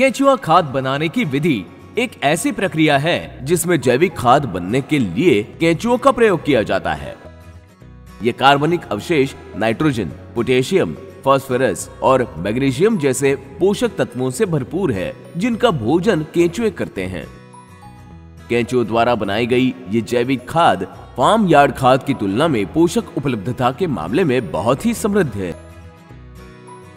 केंचुआ खाद बनाने की विधि एक ऐसी प्रक्रिया है जिसमें जैविक खाद बनने के लिए केंचुओं का प्रयोग किया जाता है। ये कार्बनिक अवशेष नाइट्रोजन, पोटेशियम, फास्फोरस और मैग्नीशियम जैसे पोषक तत्वों से भरपूर है, जिनका भोजन केंचुए करते हैं। केंचुओं द्वारा बनाई गई ये जैविक खाद फार्म यार्ड खाद की तुलना में पोषक उपलब्धता के मामले में बहुत ही समृद्ध है।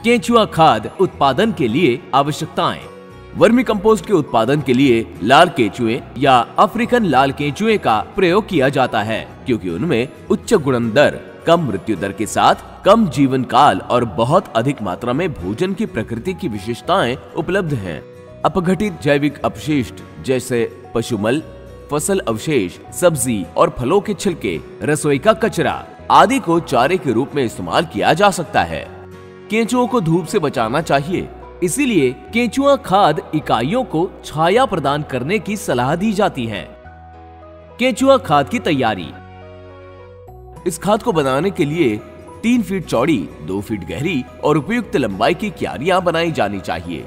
केंचुआ खाद उत्पादन के लिए आवश्यकताएं। वर्मी कंपोस्ट के उत्पादन के लिए लाल केंचुए या अफ्रीकन लाल केंचुए का प्रयोग किया जाता है, क्योंकि उनमें उच्च गुणन दर, कम मृत्यु दर के साथ कम जीवन काल और बहुत अधिक मात्रा में भोजन की प्रकृति की विशेषताएं उपलब्ध हैं। अपघटित जैविक अपशिष्ट जैसे पशुमल, फसल अवशेष, सब्जी और फलों के छिलके, रसोई का कचरा आदि को चारे के रूप में इस्तेमाल किया जा सकता है। केंचुओं को धूप से बचाना चाहिए, इसीलिए केंचुआ खाद इकाइयों को छाया प्रदान करने की सलाह दी जाती है। केंचुआ खाद की तैयारी। इस खाद को बनाने के लिए 3 फीट चौड़ी, 2 फीट गहरी और उपयुक्त लंबाई की क्यारियां बनाई जानी चाहिए।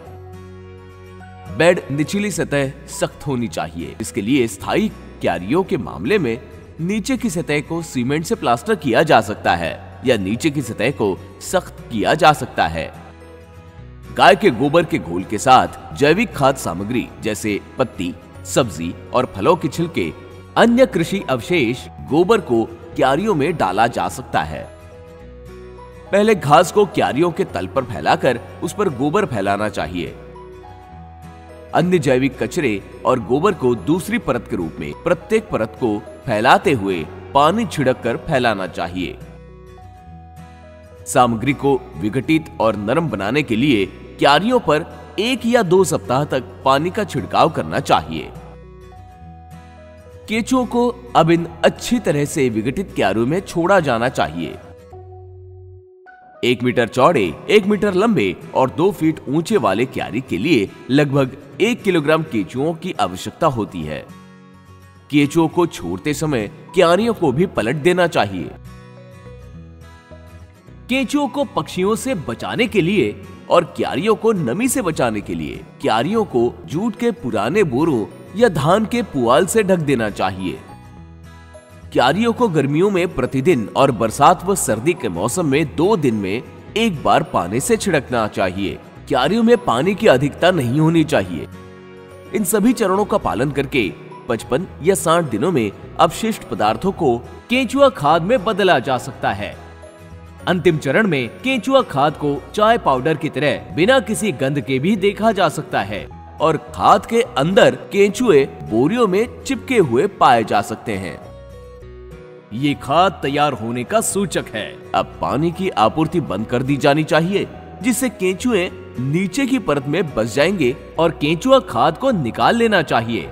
बेड निचली सतह सख्त होनी चाहिए। इसके लिए स्थायी क्यारियों के मामले में नीचे की सतह को सीमेंट से प्लास्टर किया जा सकता है या नीचे की सतह को सख्त किया जा सकता है। गाय के गोबर के घोल के साथ जैविक खाद सामग्री जैसे पत्ती, सब्जी और फलों के छिलके, अन्य कृषि अवशेष, गोबर को क्यारियों में डाला जा सकता है। पहले घास को क्यारियों के तल पर फैलाकर उस पर गोबर फैलाना चाहिए। अन्य जैविक कचरे और गोबर को दूसरी परत के रूप में प्रत्येक परत को फैलाते हुए पानी छिड़क कर फैलाना चाहिए। सामग्री को विघटित और नरम बनाने के लिए क्यारियों पर 1 या 2 सप्ताह तक पानी का छिड़काव करना चाहिए। केंचुओं को अब इन अच्छी तरह से विघटित क्यारियों में छोड़ा जाना चाहिए। 1 मीटर चौड़े, 1 मीटर लंबे और 2 फीट ऊंचे वाले क्यारी के लिए लगभग 1 किलोग्राम केंचुओं की आवश्यकता होती है। केंचुओं को छोड़ते समय क्यारियों को भी पलट देना चाहिए। केंचुओं को पक्षियों से बचाने के लिए और क्यारियों को नमी से बचाने के लिए क्यारियों को जूट के पुराने बोरों या धान के पुआल से ढक देना चाहिए। क्यारियों को गर्मियों में प्रतिदिन और बरसात व सर्दी के मौसम में 2 दिन में 1 बार पानी से छिड़कना चाहिए। क्यारियों में पानी की अधिकता नहीं होनी चाहिए। इन सभी चरणों का पालन करके 55 या 60 दिनों में अपशिष्ट पदार्थों को केंचुआ खाद में बदला जा सकता है। अंतिम चरण में केंचुआ खाद को चाय पाउडर की तरह बिना किसी गंध के भी देखा जा सकता है और खाद के अंदर केंचुए बोरियों में चिपके हुए पाए जा सकते हैं। ये खाद तैयार होने का सूचक है। अब पानी की आपूर्ति बंद कर दी जानी चाहिए, जिससे केंचुए नीचे की परत में बस जाएंगे और केंचुआ खाद को निकाल लेना चाहिए।